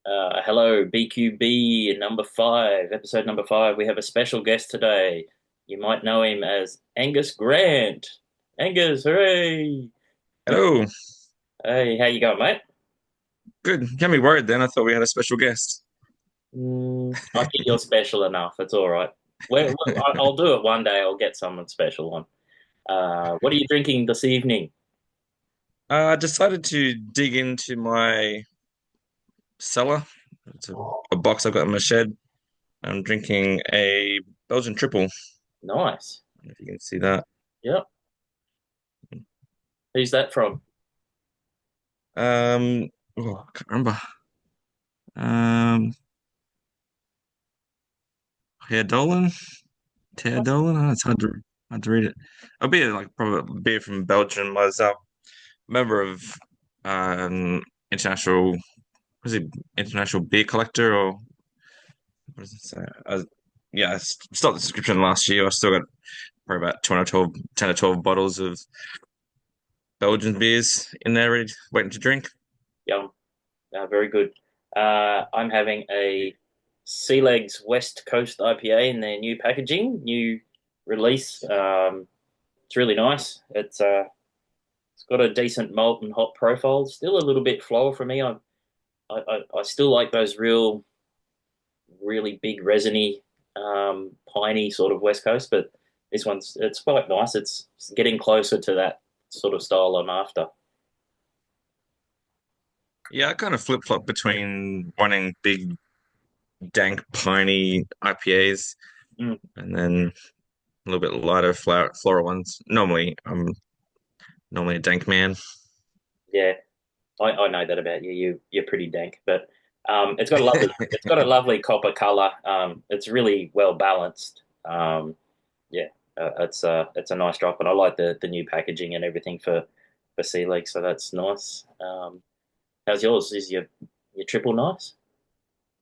Hello, BQB number five, episode number five. We have a special guest today. You might know him as Angus Grant. Angus, hooray! Hello. Hey, how you going, mate? Good. Got me worried then. I thought we had a special guest. I think you're special enough. It's all right. I'll do it one day. I'll get someone special on. What are you drinking this evening? I decided to dig into my cellar. It's a box I've got in my shed. I'm drinking a Belgian triple. Nice. If you can see that. Yep. Who's that from? I can't remember. Um, Herr Dolan? Ter Dolan? Oh, it's hard to read it. I'll be like probably a beer from Belgium. I was a member of international, was it international beer collector or what does it say? Yeah, I stopped the subscription last year. I still got probably about 10 or 12 bottles of Belgian beers in there ready, waiting to drink. Yum. Very good. I'm having a Sea Legs West Coast IPA in their new packaging, new release. It's really nice. It's got a decent malt and hop profile. Still a little bit floral for me. I still like those really big resiny, piney sort of West Coast, but this one's it's quite nice. It's getting closer to that sort of style I'm after. Yeah, I kind of flip-flop between wanting big, dank, piney IPAs Mm, and then a little bit lighter floral ones. Normally a dank man. yeah. I know that about you. You're pretty dank, but it's got a lovely copper color. It's really well balanced. Yeah, it's a nice drop, and I like the new packaging and everything for Sea League, so that's nice. How's yours? Is your triple nice?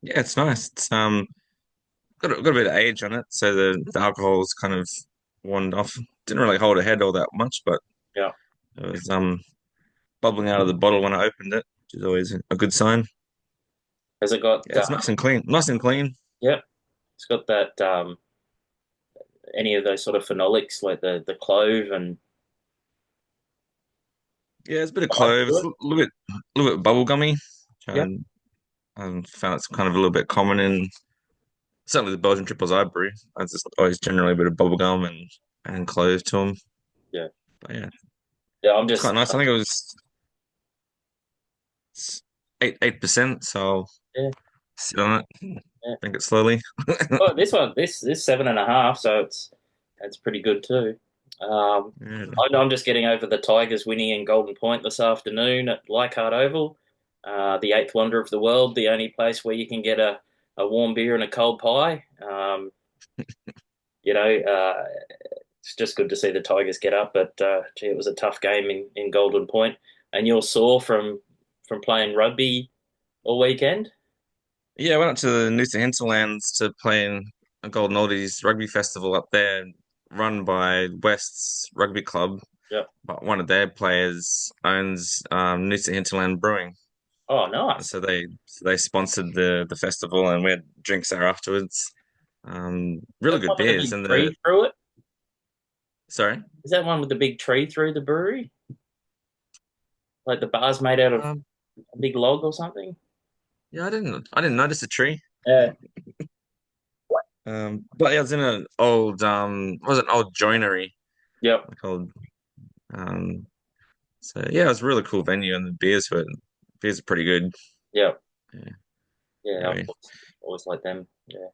Yeah, it's nice. It's got a bit of age on it, so the alcohol's kind of worn off. Didn't really hold a head all that much, but Yeah. it was bubbling out of the bottle when I opened it, which is always a good sign. Has it got? Yeah, it's nice and clean. Nice and clean. Yeah, it's got that. Any of those sort of phenolics like the clove and Yeah, it's a bit of spice clove. to It's it. a little bit bubblegummy. Yeah. I found it's kind of a little bit common in certainly the Belgian triples I brew. I just always generally a bit of bubblegum and clove to them. Yeah. But yeah, Yeah. I'm it's just. quite nice. I think it was it's 8%, so I'll Yeah. sit on it, Yeah. drink it slowly. Oh, this 7.5, so it's pretty good too. Yeah. I'm just getting over the Tigers winning in Golden Point this afternoon at Leichhardt Oval, the eighth wonder of the world, the only place where you can get a warm beer and a cold pie. You know, it's just good to see the Tigers get up, but gee, it was a tough game in Golden Point, and you're sore from playing rugby all weekend. Yeah, I went up to the Noosa Hinterlands to play in a Golden Oldies rugby festival up there, run by West's Rugby Club. Yep. But one of their players owns Noosa Hinterland Brewing, Oh, and nice. so they sponsored the festival, and we had drinks there afterwards. Really That good one with the beers, big and the tree through it. sorry. Is that one with the big tree through the brewery? Like the bar's made out of Um, a big log or something? yeah, I didn't notice the tree. Yeah. But yeah, it was in an old it was an old joinery, Yep. like old um. So yeah, it was a really cool venue, and the beers are pretty good. Yep. Yeah, Yeah. yeah, I've we always liked them. Yeah.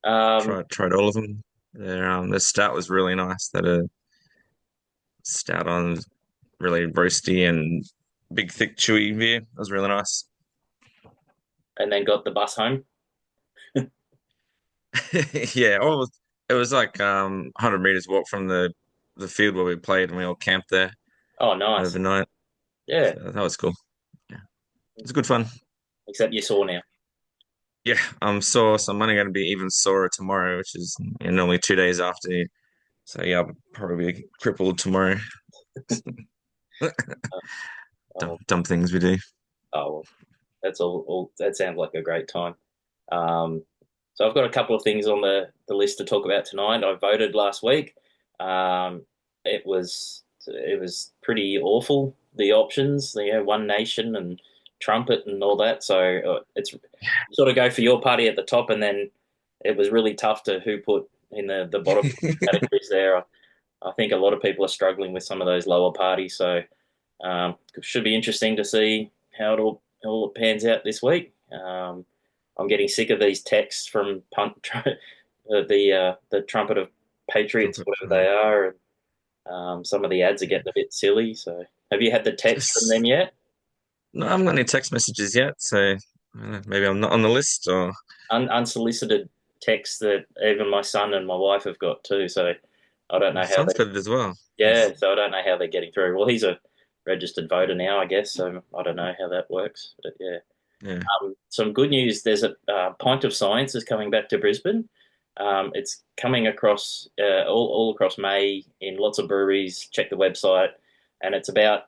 Um, tried all of them. Their stout was really nice. That a stout on really roasty and big, thick, chewy beer. That was really nice. and then got the bus home. Yeah, it was like 100 meters walk from the field where we played, and we all camped there Oh, nice. overnight. Yeah. So that was cool. Yeah, it's good fun. Except you're sore now. Yeah, I'm sore, so I'm only going to be even sorer tomorrow, which is normally 2 days after. So yeah, I'll probably be crippled tomorrow. Oh, Dumb things we do. oh well. That's all. That sounds like a great time. Um, so I've got a couple of things on the list to talk about tonight. I voted last week. Um, it was pretty awful. The options, One Nation and Trumpet and all that. So it's sort of go for your party at the top, and then it was really tough to who put in the bottom categories there. I think a lot of people are struggling with some of those lower parties. So it should be interesting to see how it all pans out this week. I'm getting sick of these texts from the Trumpet of Patriots, Trumpet, whatever they are. And, some of the ads are getting a bit silly. So, have you had the text from them yet? No, I haven't got any text messages yet, so I don't know, maybe I'm not on the list or Unsolicited texts that even my son and my wife have got too. So, I don't my know how son's they. got it as well. Yeah, Yes. so I don't know how they're getting through. Well, he's a registered voter now, I guess. So I don't know how that works. But yeah. Yeah. Some good news. There's a Pint of Science is coming back to Brisbane. It's coming across all across May in lots of breweries. Check the website, and it's about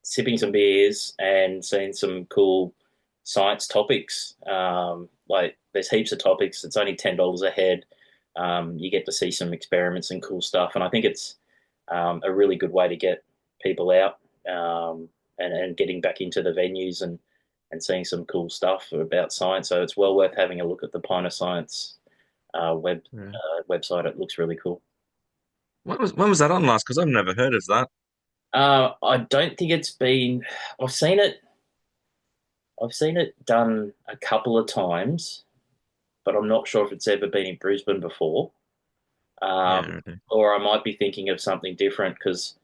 sipping some beers and seeing some cool science topics. Like there's heaps of topics. It's only $10 a head. You get to see some experiments and cool stuff, and I think it's a really good way to get people out and getting back into the venues and seeing some cool stuff about science. So it's well worth having a look at the Pint of Science Yeah. website. It looks really cool. When was that on last? Because I've never heard of that. I don't think it's been. I've seen it. I've seen it done a couple of times, but I'm not sure if it's ever been in Brisbane before. Um, Yeah, okay. or I might be thinking of something different because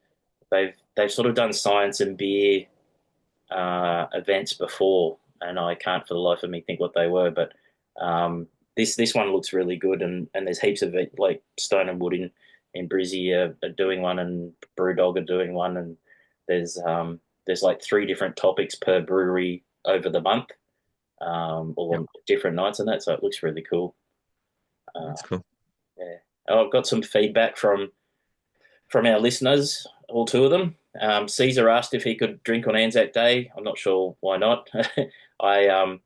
they've sort of done science and beer events before, and I can't for the life of me think what they were. But this one looks really good, and there's heaps of it. Like Stone and Wood in Brizzy are doing one, and Brewdog are doing one, and there's like three different topics per brewery over the month, or Yep, on different nights and that. So it looks really cool. Uh, that's cool. yeah, I've got some feedback from our listeners, all two of them. Caesar asked if he could drink on Anzac Day. I'm not sure why not. I A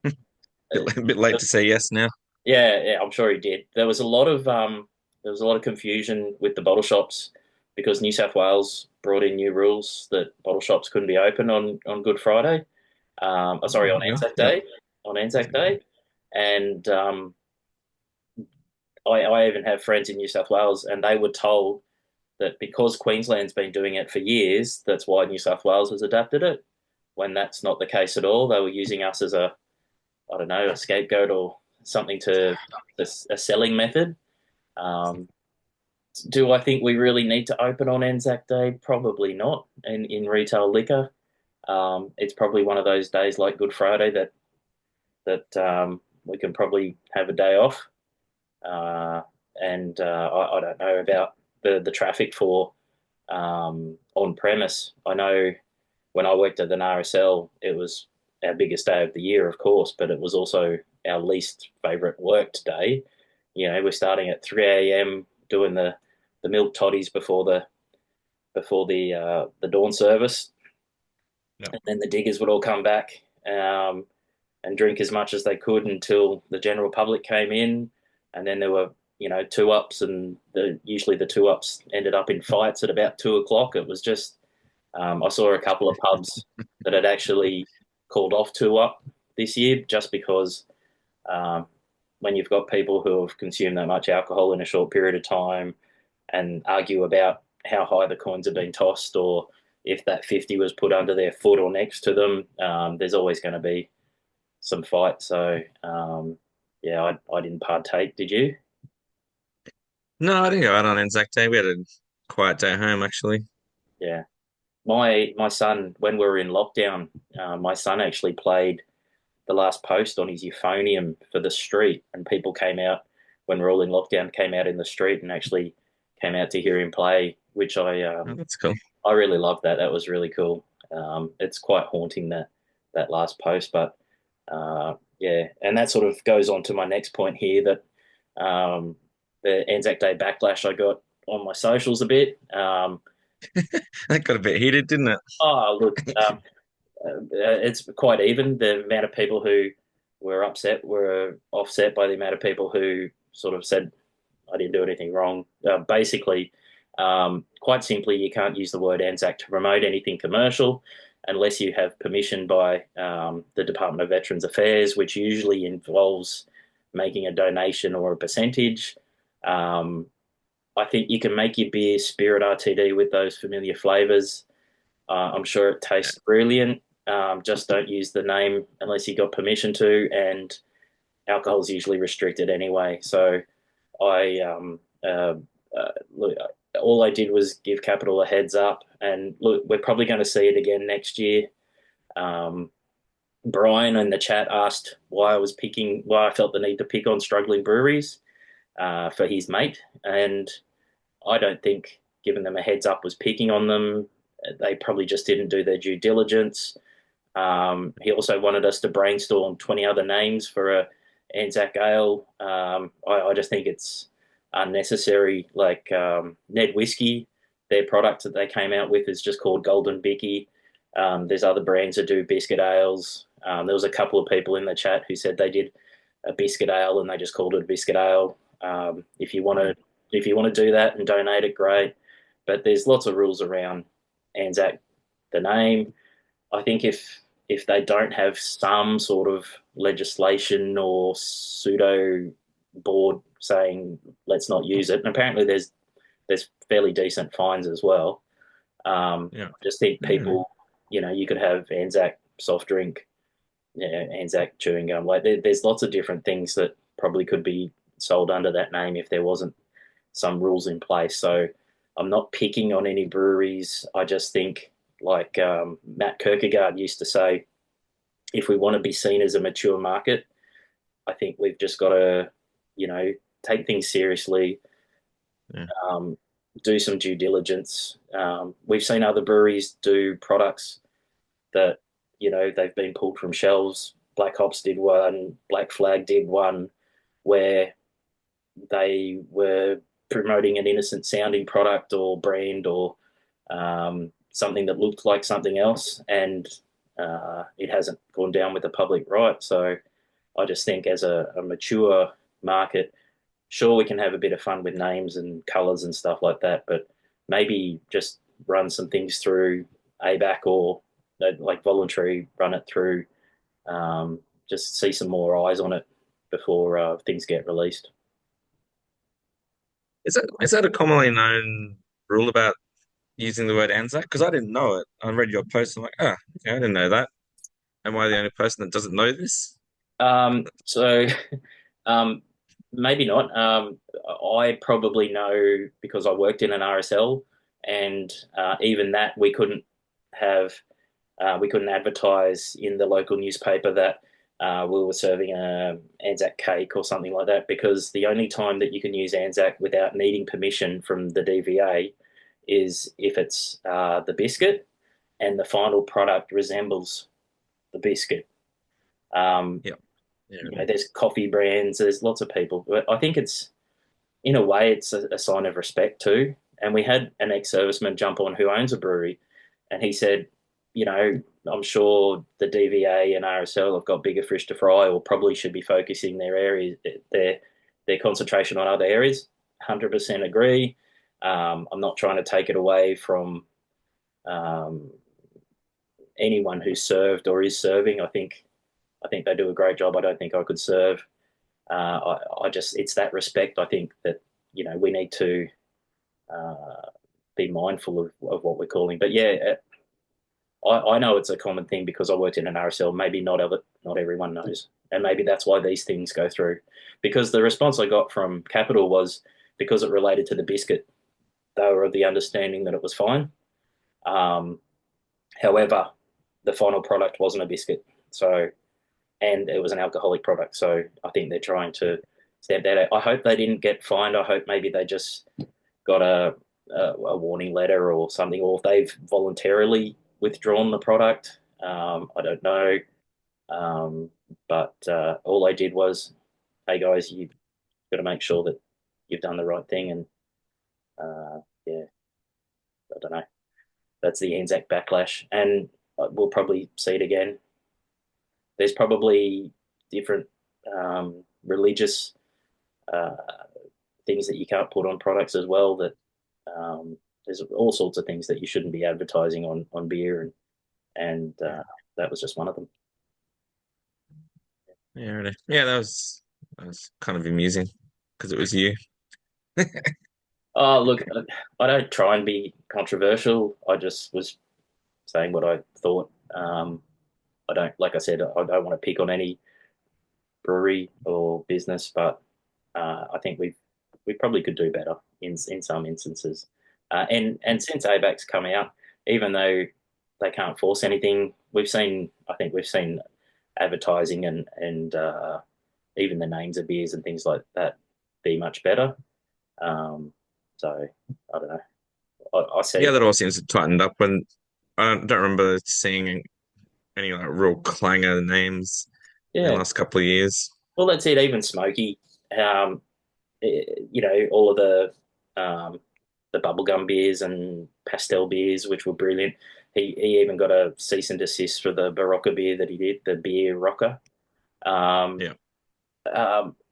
bit late to say yes now. yeah, I'm sure he did. There was a lot of confusion with the bottle shops because New South Wales brought in new rules that bottle shops couldn't be open on Good Friday. Sorry, Oh, on yeah. Anzac Yep. Day. On Anzac Day, and I even have friends in New South Wales, and they were told that because Queensland's been doing it for years, that's why New South Wales has adapted it. When that's not the case at all, they were using us as I don't know, a scapegoat or something a selling method. Um, do I think we really need to open on Anzac Day? Probably not. In retail liquor, it's probably one of those days like Good Friday that we can probably have a day off. And I don't know about the traffic for on premise. I know when I worked at an RSL, it was our biggest day of the year, of course, but it was also our least favourite worked day. We're starting at 3 a.m. doing the milk toddies before the dawn service, Yep. and then the diggers would all come back and drink as much as they could until the general public came in, and then there were two ups, and usually the two ups ended up in fights at about 2 o'clock. It was just I saw a couple of pubs that had actually called off two up this year just because um, when you've got people who have consumed that much alcohol in a short period of time and argue about how high the coins have been tossed or if that 50 was put under their foot or next to them, there's always going to be some fight. So, yeah, I didn't partake. Did you? No, I didn't go out on Anzac Day. We had a quiet day home, actually. Yeah. My son, when we were in lockdown, my son actually played the last post on his euphonium for the street, and people came out when we're all in lockdown, came out in the street and actually came out to hear him play, which Oh, that's cool. I really loved that. That was really cool. It's quite haunting that last post, but yeah, and that sort of goes on to my next point here that the Anzac Day backlash I got on my socials a bit. That got a bit heated, didn't it? Oh, look, it's quite even. The amount of people who were upset were offset by the amount of people who sort of said, I didn't do anything wrong. Basically, quite simply, you can't use the word Anzac to promote anything commercial unless you have permission by the Department of Veterans Affairs, which usually involves making a donation or a percentage. Um, I think you can make your beer Spirit RTD with those familiar flavors. I'm sure it tastes brilliant. Just don't use the name unless you got permission to, and alcohol is usually restricted anyway. So I look, all I did was give Capital a heads up, and look, we're probably going to see it again next year. Um, Brian in the chat asked why I felt the need to pick on struggling breweries for his mate, and I don't think giving them a heads up was picking on them. They probably just didn't do their due diligence. He also wanted us to brainstorm 20 other names for a Anzac Ale. I just think it's unnecessary. Like Ned Whiskey, their product that they came out with is just called Golden Bicky. There's other brands that do biscuit ales. There was a couple of people in the chat who said they did a biscuit ale and they just called it a biscuit ale. If you want to do that and donate it, great. But there's lots of rules around Anzac, the name. I think if they don't have some sort of legislation or pseudo board saying let's not use it, and apparently there's fairly decent fines as well. Yeah. I just think Mm. people, you could have Anzac soft drink, yeah, Anzac chewing gum. Like there's lots of different things that probably could be sold under that name if there wasn't some rules in place. So I'm not picking on any breweries. I just think, like Matt Kierkegaard used to say, if we want to be seen as a mature market, I think we've just got to, you know, take things seriously, Yeah. um, do some due diligence. We've seen other breweries do products that, they've been pulled from shelves. Black Hops did one, Black Flag did one, where they were promoting an innocent sounding product or brand or something that looked like something else, and it hasn't gone down with the public right. So I just think as a mature market, sure, we can have a bit of fun with names and colours and stuff like that, but maybe just run some things through ABAC or like voluntary run it through, um, just see some more eyes on it before things get released. Is that a commonly known rule about using the word Anzac? Because I didn't know it. I read your post. I'm like, okay, I didn't know that. Am I the only person that doesn't know this? So um, maybe not. I probably know because I worked in an RSL, and even that have we couldn't advertise in the local newspaper that we were serving a Anzac cake or something like that, because the only time that you can use Anzac without needing permission from the DVA is if it's the biscuit and the final product resembles the biscuit. Um, Yeah. Yeah. there's coffee brands, there's lots of people, but I think it's in a way it's a sign of respect too. And we had an ex-serviceman jump on who owns a brewery, and he said, I'm sure the DVA and RSL have got bigger fish to fry, or probably should be focusing their concentration on other areas. 100% agree. I'm not trying to take it away from um, anyone who's served or is serving. I think they do a great job. I don't think I could serve. I just it's that respect. I think that we need to uh, be mindful of what we're calling. But yeah, I know it's a common thing because I worked in an RSL. Maybe not everyone knows, and maybe that's why these things go through. Because the response I got from Capital was because it related to the biscuit, they were of the understanding that it was fine. Um, However, the final product wasn't a biscuit, so and it was an alcoholic product. So I think they're trying to stamp that out. I hope they didn't get fined. I hope maybe they just got a warning letter or something, or if they've voluntarily withdrawn the product. I don't know. Um, but all I did was, hey guys, you've got to make sure that you've done the right thing. And yeah, I don't know. That's the Anzac backlash. And we'll probably see it again. There's probably different religious uh, things that you can't put on products as well. That there's all sorts of things that you shouldn't be advertising on beer, and that was just one of them. Yeah, really. Yeah, that was kind of amusing because it was you. Oh, look, I don't try and be controversial. I just was saying what I thought. I don't, like I said, I don't want to pick on any brewery or business, but I think we probably could do better in some instances. And since ABAC's come out, even though they can't force anything, I think we've seen advertising and even the names of beers and things like that be much better. Um, so I don't know. I see Yeah, it. that all seems to tightened up when I don't remember seeing any like real clanger names in the Yeah. last couple of years. Well, that's it. Even Smoky, um, all of the bubblegum beers and pastel beers, which were brilliant. He even got a cease and desist for the Barocca beer that he did, the beer rocker. Um, Yeah.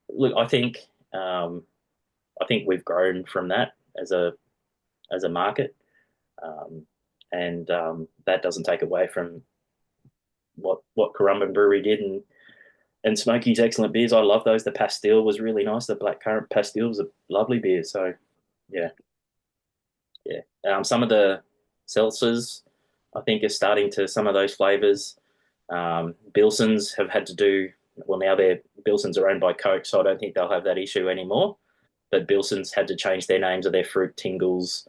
Look, um, I think we've grown from that as a market, um, and that doesn't take away from what Currumbin Brewery did and Smoky's excellent beers. I love those. The Pastille was really nice. The Black Currant Pastille was a lovely beer. So yeah, yeah. Some of the seltzers, I think, are starting to some of those flavors. Bilsons have had to do well now. Their Bilsons are owned by Coke, so I don't think they'll have that issue anymore. But Bilsons had to change their names of their fruit tingles,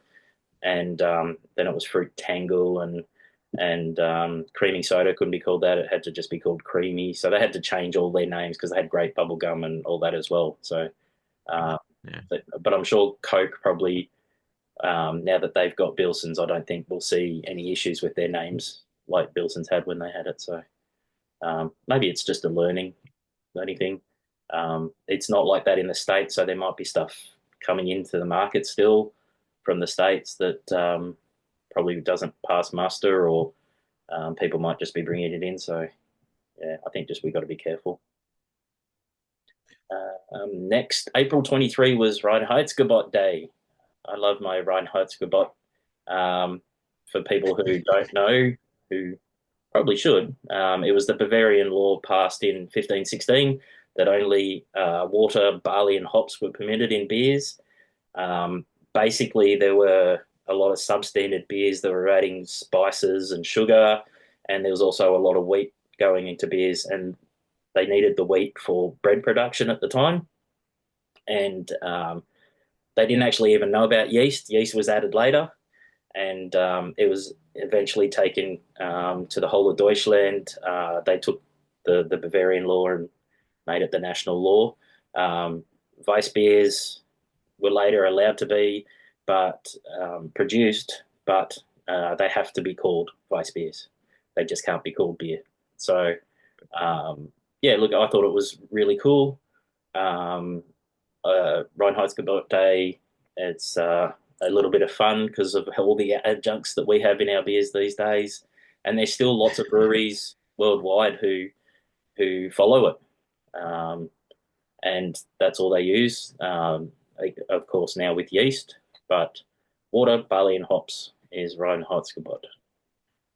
and then it was fruit tangle and creamy soda couldn't be called that. It had to just be called creamy. So they had to change all their names because they had great bubble gum and all that as well. So, uh, Yeah. but I'm sure Coke probably now that they've got Bilsons, I don't think we'll see any issues with their names like Bilsons had when they had it. So maybe it's just a learning thing. It's not like that in the States, so there might be stuff coming into the market still from the States that probably doesn't pass muster, or people might just be bringing it in. So yeah, I think just we got to be careful. Next, April 23 was Reinheitsgebot Day. I love my Reinheitsgebot. Um, for people who don't know, who probably should, it was the Bavarian law passed in 1516 that only water, barley, and hops were permitted in beers. Basically, there were a lot of substandard beers that were adding spices and sugar, and there was also a lot of wheat going into beers, and they needed the wheat for bread production at the time. And they didn't actually even know about yeast. Yeast was added later, and it was eventually taken to the whole of Deutschland. They took the Bavarian law and made it the national law. Weiss beers were later allowed to be, but produced, but they have to be called Weiss beers. They just can't be called beer. So um, yeah, look, I thought it was really cool. Um, Reinheitsgebot Day. It's a little bit of fun because of all the adjuncts that we have in our beers these days, and there's still lots of breweries worldwide who follow it, and that's all they use. Of course, now with yeast, but water, barley, and hops is Reinheitsgebot.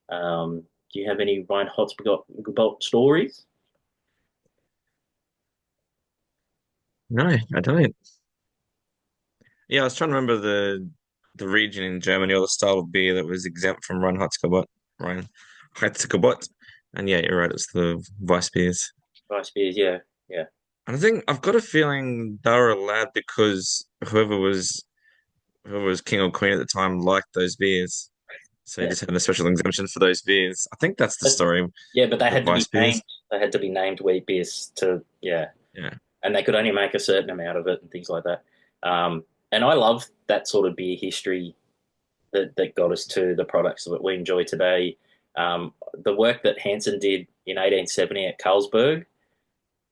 Do you have any Reinheitsgebot stories? No, I don't. Yeah, I was trying to remember the region in Germany or the style of beer that was exempt from Reinheitsgebot. And yeah, you're right, it's the Weiss beers. Rice beers, yeah, yeah. And I think I've got a feeling they were allowed because whoever was king or queen at the time liked those beers. So you Yeah. just had a special exemption for those beers. I think that's the But, story yeah, but they with had to be Weiss beers. named. They had to be named wheat beers to, yeah, Yeah. and they could only make a certain amount of it and things like that. And I love that sort of beer history that got us to the products that we enjoy today. The work that Hansen did in 1870 at Carlsberg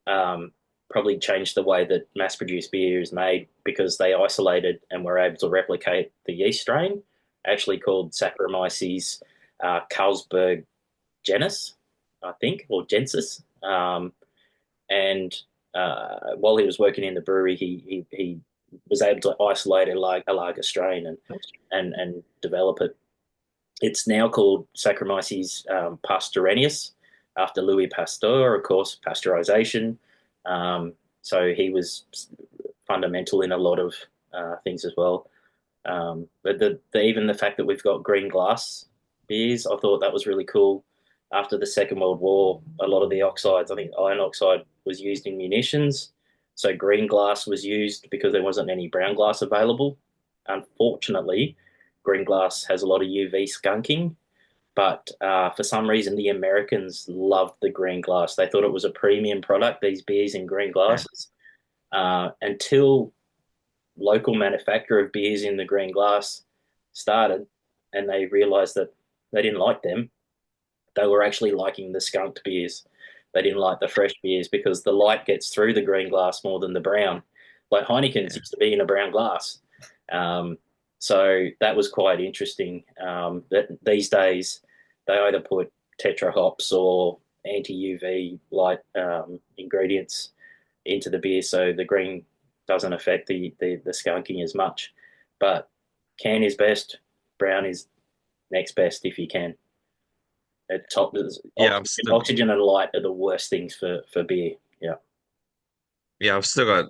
um, probably changed the way that mass-produced beer is made because they isolated and were able to replicate the yeast strain, actually called Saccharomyces Carlsberg. Genis, I think, or Gensis. And while he was working in the brewery, he was able to isolate a lager strain and develop it. It's now called Saccharomyces pasteurinius after Louis Pasteur, of course, pasteurization. So he was fundamental in a lot of things as well. But even the fact that we've got green glass beers, I thought that was really cool. After the Second World War, a lot of the oxides, I think iron oxide was used in munitions. So green glass was used because there wasn't any brown glass available. Unfortunately, green glass has a lot of UV skunking, but for some reason, the Americans loved the green glass. They thought it was a premium product, these beers in green Yeah. glasses, until local manufacturer of beers in the green glass started and they realized that they didn't like them. They were actually liking the skunked beers. They didn't like the fresh beers because the light gets through the green glass more than the brown. Like Heineken's Yeah. used to be in a brown glass. So that was quite interesting. That these days they either put tetra hops or anti UV light ingredients into the beer, so the green doesn't affect the skunking as much. But can is best, brown is next best if you can. At top, Yeah, I've still oxygen and light are the worst things for beer. Yeah, yeah, I've still got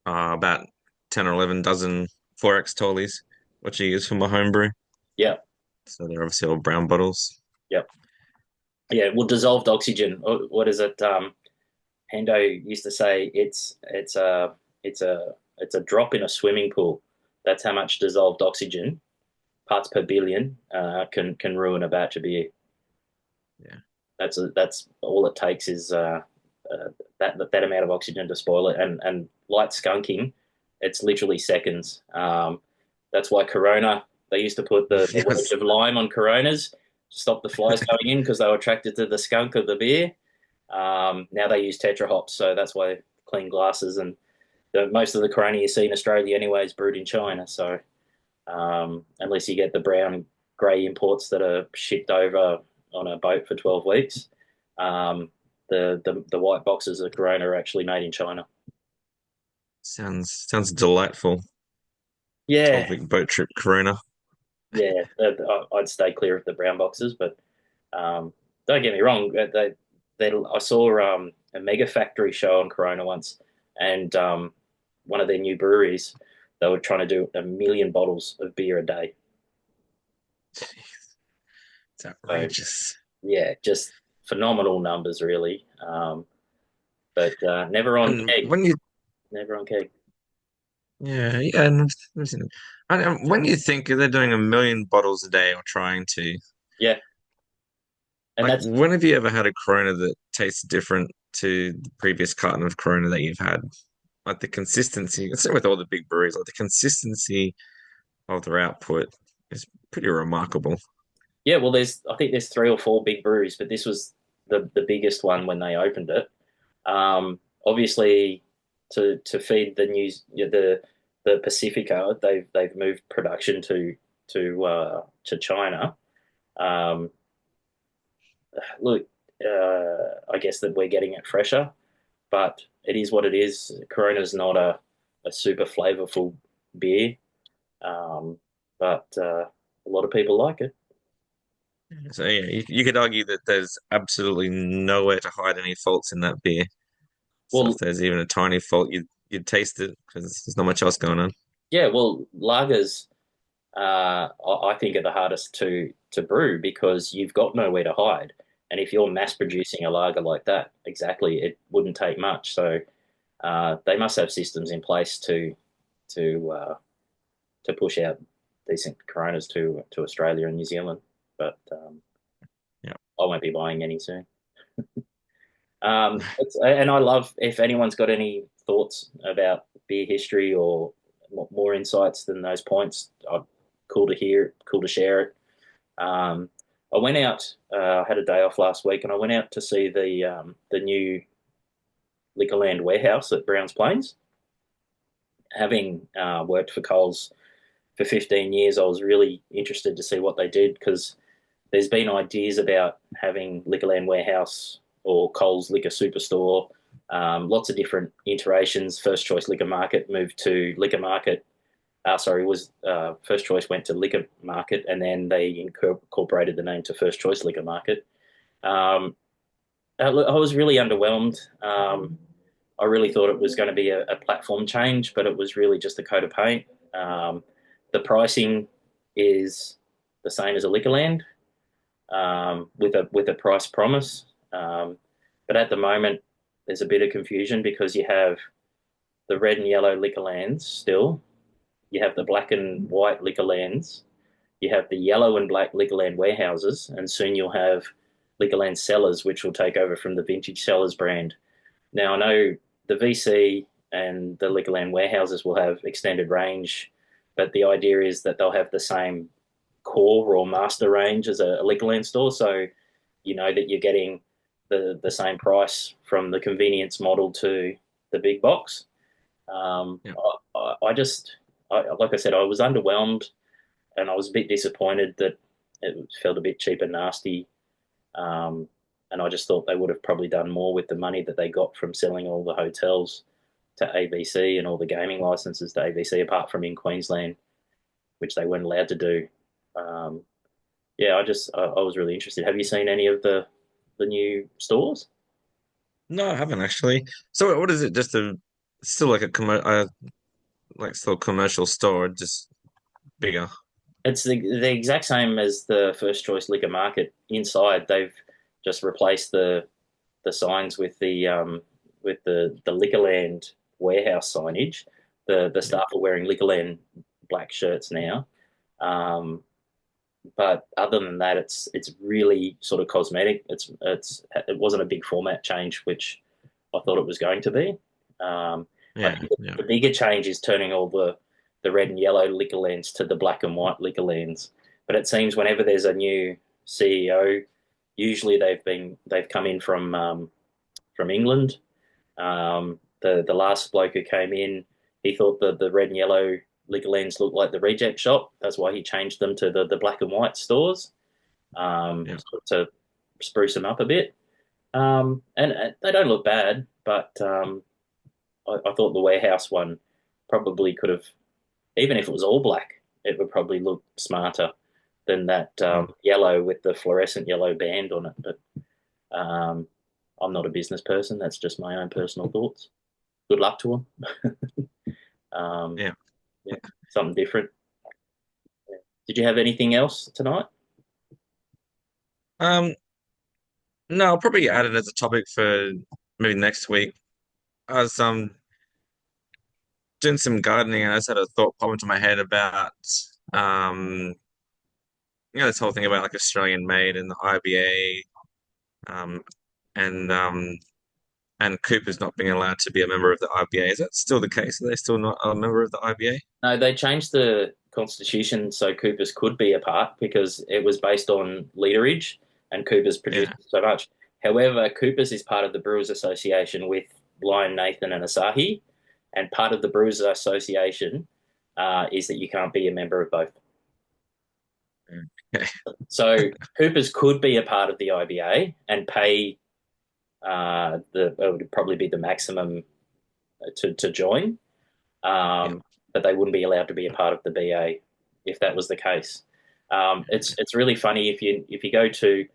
about 10 or 11 dozen 4X Tollies, which I use for my home brew. yeah, So they're obviously all brown bottles. yeah, yeah. Well, dissolved oxygen. What is it? Hendo used to say it's a drop in a swimming pool. That's how much dissolved oxygen parts per billion can ruin a batch of beer. Yeah. That's all it takes is that amount of oxygen to spoil it, and light skunking, it's literally seconds. That's why Corona, they used to put the wedge Yes. of lime on Coronas to stop the flies going in because they were attracted to the skunk of the beer. Now they use Tetra hops, so that's why clean glasses and most of the Corona you see in Australia anyway is brewed in China. So unless you get the brown grey imports that are shipped over on a boat for 12 weeks, the white boxes of Corona are actually made in China. Sounds delightful. Yeah, 12-week boat trip Corona. yeah, I'd stay clear of the brown boxes, but don't get me wrong. I saw a mega factory show on Corona once, and one of their new breweries, they were trying to do 1 million bottles of beer a day. It's So outrageous. yeah, just phenomenal numbers, really. But never on And keg, when you never on keg. yeah, yeah, and when you think they're doing 1 million bottles a day or trying to, Yeah, and like, that's when have you ever had a Corona that tastes different to the previous carton of Corona that you've had? Like the consistency, same with all the big breweries, like the consistency of their output is pretty remarkable. yeah. Well, I think there's 3 or 4 big breweries, but this was the biggest one when they opened it. Obviously, to feed the news, yeah, the Pacifica, they've moved production to China. Um, Look, I guess that we're getting it fresher, but it is what it is. Corona's not a super flavorful beer, um, but a lot of people like it. So yeah, you could argue that there's absolutely nowhere to hide any faults in that beer. So if Well, there's even a tiny fault, you'd taste it because there's not much else going on. yeah, well, lagers, I think are the hardest to brew because you've got nowhere to hide. And if you're mass producing a lager like that, exactly, it wouldn't take much. So they must have systems in place to to push out decent Coronas to Australia and New Zealand. But Yeah. I won't be buying any soon. And I love if anyone's got any thoughts about beer history or more insights than those points. Cool to hear, cool to share it. I went out. I had a day off last week, and I went out to see the new Liquorland Warehouse at Browns Plains. Having worked for Coles for 15 years, I was really interested to see what they did because there's been ideas about having Liquorland Warehouse or Coles Liquor Superstore, lots of different iterations. First Choice Liquor Market moved to Liquor Market. Sorry, was First Choice went to Liquor Market, and then they incorporated the name to First Choice Liquor Market. Um, I was really underwhelmed. I really thought it was going to be a platform change, but it was really just a coat of paint. Um, the pricing is the same as a Liquorland, with a price promise. But at the moment, there's a bit of confusion because you have the red and yellow Liquorlands still, you have the black and white Liquorlands, you have the yellow and black Liquorland warehouses, and soon you'll have Liquorland Cellars, which will take over from the Vintage Cellars brand. Now, I know the VC and the Liquorland warehouses will have extended range, but the idea is that they'll have the same core or master range as a Liquorland store. So you know that you're getting the same price from the convenience model to the big box. Um, Yeah. I just, like I said, I was underwhelmed and I was a bit disappointed that it felt a bit cheap and nasty. Um, and I just thought they would have probably done more with the money that they got from selling all the hotels to ABC and all the gaming licenses to ABC, apart from in Queensland, which they weren't allowed to do. Um, yeah, I was really interested. Have you seen any of the new stores? No, I haven't actually. So what is it? Just a still like a like still commercial store, just bigger. It's the exact same as the First Choice Liquor Market. Inside, they've just replaced the signs with the Liquorland warehouse signage. The Yeah. staff are wearing Liquorland black shirts now. Um, but other than that, it's really sort of cosmetic. It wasn't a big format change, which I thought it was going to be. I Yeah. think Yeah. the bigger change is turning all the red and yellow Liquorlands to the black and white Liquorlands. But it seems whenever there's a new CEO, usually they've come in from England. The last bloke who came in, he thought the red and yellow Liquorlands looked like the reject shop. That's why he changed them to the black and white stores, Yeah. to spruce them up a bit. And they don't look bad, but I thought the warehouse one probably could have, even if it was all black, it would probably look smarter than that Mm. yellow with the fluorescent yellow band on it. But um, I'm not a business person. That's just my own personal thoughts. Good luck to them. Um, Yeah. yeah, something different. Yeah. Did you have anything else tonight? Um, no, I'll probably add it as a topic for maybe next week. I was doing some gardening and I just had a thought pop into my head about um this whole thing about like Australian made and the IBA and Cooper's not being allowed to be a member of the IBA. Is that still the case? Are they still not a member of the IBA? No, they changed the constitution so Coopers could be a part because it was based on literage and Coopers produced Yeah. so much. However, Coopers is part of the Brewers Association with Lion Nathan and Asahi, and part of the Brewers Association is that you can't be a member of both. Okay. So Coopers could be a part of the IBA and pay the it would probably be the maximum to join, Yeah. but they wouldn't be allowed to be a part of the BA if that was the case. It's really funny if you go to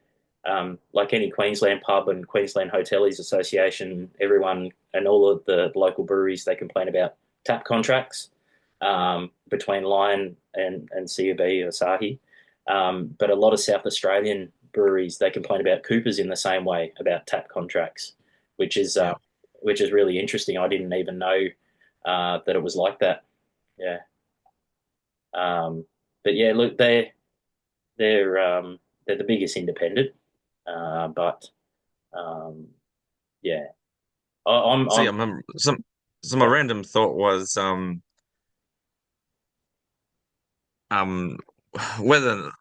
like any Queensland pub and Queensland Hoteliers Association, everyone and all of the local breweries they complain about tap contracts between Lion and CUB Asahi. But a lot of South Australian breweries they complain about Coopers in the same way about tap contracts, which is uh, Yeah. which is really interesting. I didn't even know that it was like that. Yeah. Um, but yeah, look, they're the biggest independent, but um, yeah, So I'm yeah, my yeah. random thought was um whether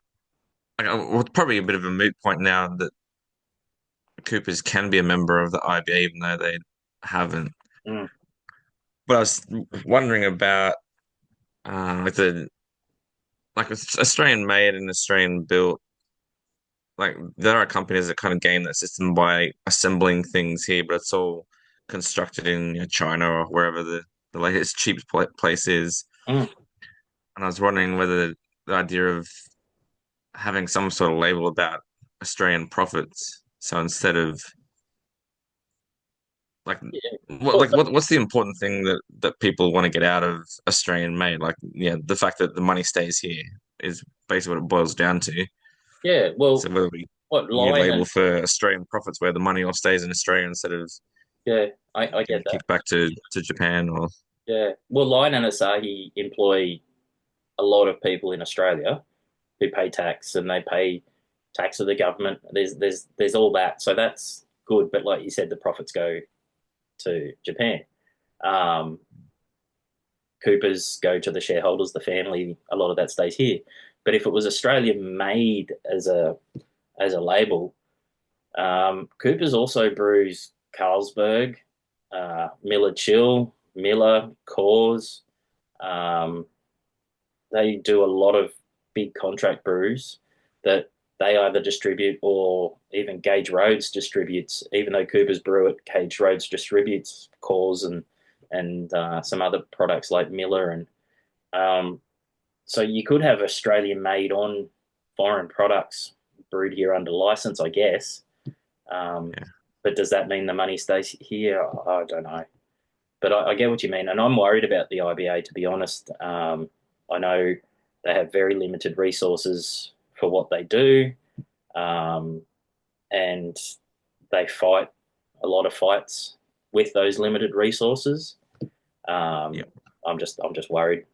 well, probably a bit of a moot point now that Coopers can be a member of the IBA even though they haven't. Mm. But I was wondering about like the Australian made and Australian built. like there are companies that kind of game that system by assembling things here, but it's all constructed in China or wherever the latest cheap place is. Mm, And I was wondering whether the idea of having some sort of label about Australian profits. So instead of like yeah. what Well, what's the important thing that people want to get out of Australian made? Like yeah, the fact that the money stays here is basically what it boils down to. yeah. So Well, whether we what you line label and for Australian profits where the money all stays in Australia instead of yeah, I get getting that. kicked back to Japan or Yeah. Well, Lion and Asahi employ a lot of people in Australia who pay tax and they pay tax to the government. There's all that. So that's good. But like you said, the profits go to Japan. Um, Coopers go to the shareholders, the family. A lot of that stays here. But if it was Australian made as a label, Coopers also brews Carlsberg, Miller Chill, Miller, Coors. Um, they do a lot of big contract brews that they either distribute or even Gage Roads distributes. Even though Cooper's brew it, Gage Roads distributes Coors and some other products like Miller and um, so you could have Australian made on foreign products brewed here under license, I guess. Um, yeah. but does that mean the money stays here? I don't know. But I get what you mean, and I'm worried about the IBA to be honest. I know they have very limited resources for what they do, um, and they fight a lot of fights with those limited resources. Um, Yeah. I'm just worried.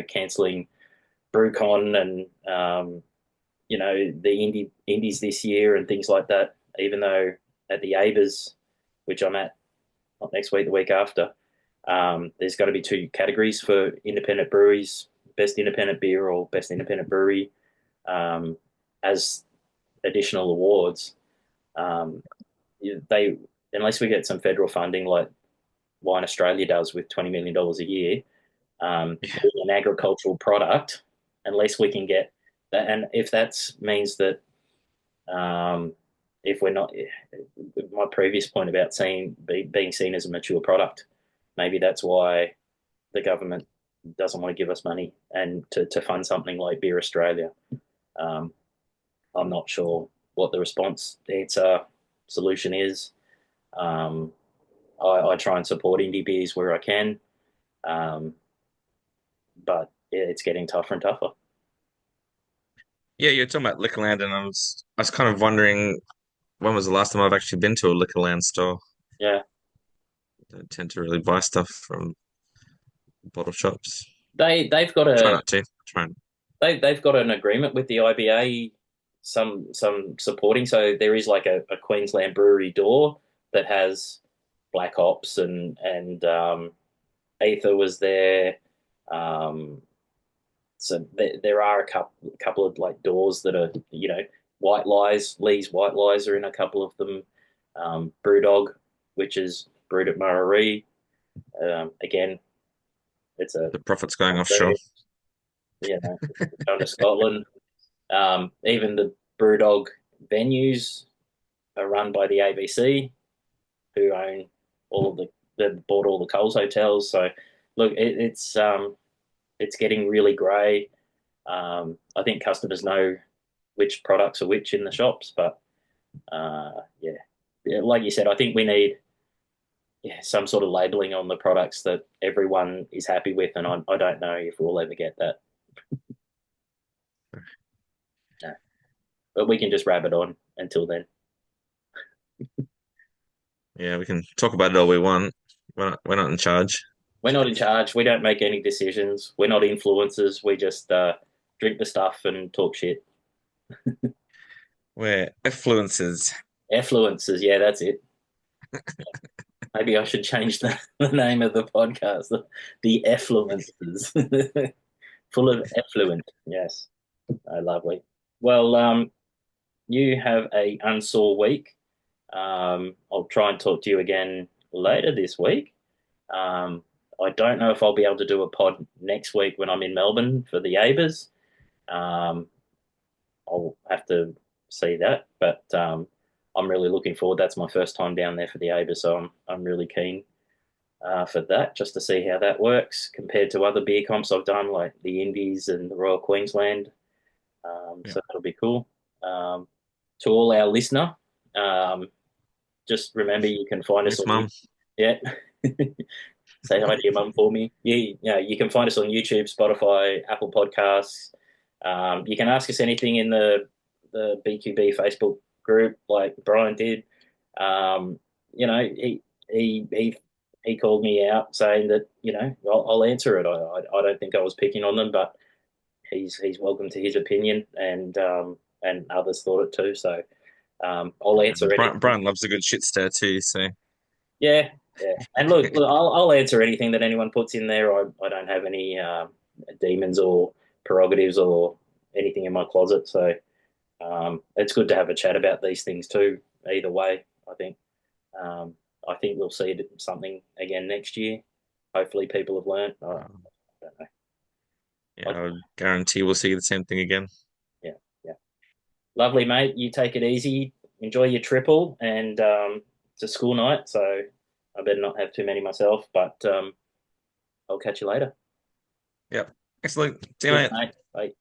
Cancelling BrewCon and the indies this year and things like that. Even though at the ABAs, which I'm at not next week, the week after, there's got to be two categories for independent breweries: best independent beer or best independent brewery, um, as additional awards. Um, they unless we get some federal funding like Wine Australia does with $20 million a year, Yeah. an agricultural product, unless we can get that, and if that means that um, if we're not, my previous point about being seen as a mature product, maybe that's why the government doesn't want to give us money and to fund something like Beer Australia. Um, I'm not sure what the response answer solution is. Um, I try and support indie beers where I can, um, but yeah, it's getting tougher and tougher. Yeah, you're talking about Liquorland, and I was kind of wondering when was the last time I've actually been to a Liquorland store. Yeah, I don't tend to really buy stuff from bottle shops. they've got Try a not to. Try and they've got an agreement with the IBA, some supporting. So there is like a Queensland brewery door that has Black Ops and Ether was there. Um, so there are a couple of like doors that are White Lies. Lee's White Lies are in a couple of them. Brewdog, which is brewed at Murray. Again, it's a the profits going offshore. going to Scotland. Even the Brewdog venues are run by the ABC, who own all of they bought all the Coles hotels. So look, it's getting really grey. I think customers know which products are which in the shops, but yeah. Yeah, like you said, I think we need some sort of labeling on the products that everyone is happy with, and I don't know if we'll ever get that. No. But we can just rabbit on until then. Yeah, we can talk about it all we want. We're not in charge. We're not in charge. We don't make any decisions. We're not influencers. We just drink the stuff and talk shit. We're effluencers. Effluencers, yeah, that's it. Maybe I should change the name of the podcast. The Effluencers. Full of effluent. Yes. Oh, lovely. Well, you have a unsore week. I'll try and talk to you again later this week. Um, I don't know if I'll be able to do a pod next week when I'm in Melbourne for the ABAs. Um, I'll have to see that. But I'm really looking forward. That's my first time down there for the ABA, so I'm really keen for that, just to see how that works compared to other beer comps I've done, like the Indies and the Royal Queensland. Yeah. So that'll be cool. Um, to all our listener, um, just remember you can find us Thanks, on Mum. yeah. Say hi to your mum for me. Yeah, you can find us on YouTube, Spotify, Apple Podcasts. You can ask us anything in the BQB Facebook group, like Brian did. Um, you know, he he he called me out saying that I'll answer it. I don't think I was picking on them, but he's welcome to his opinion, and others thought it too. So I'll Yeah. answer anything. Brian loves a good shit stir too, so Yeah, yeah. And look, I'll answer anything that anyone puts in there. I don't have any demons or prerogatives or anything in my closet. So it's good to have a chat about these things too. Either way, I think. Um, I think we'll see something again next year. Hopefully, people have learnt. I don't know. yeah, I guarantee we'll see the same thing again. Yeah, yeah. Lovely, mate. You take it easy. Enjoy your triple, and it's a school night, so I better not have too many myself. But I'll catch you later. Yep. Excellent. See you, Cheers, mate. mate. Bye.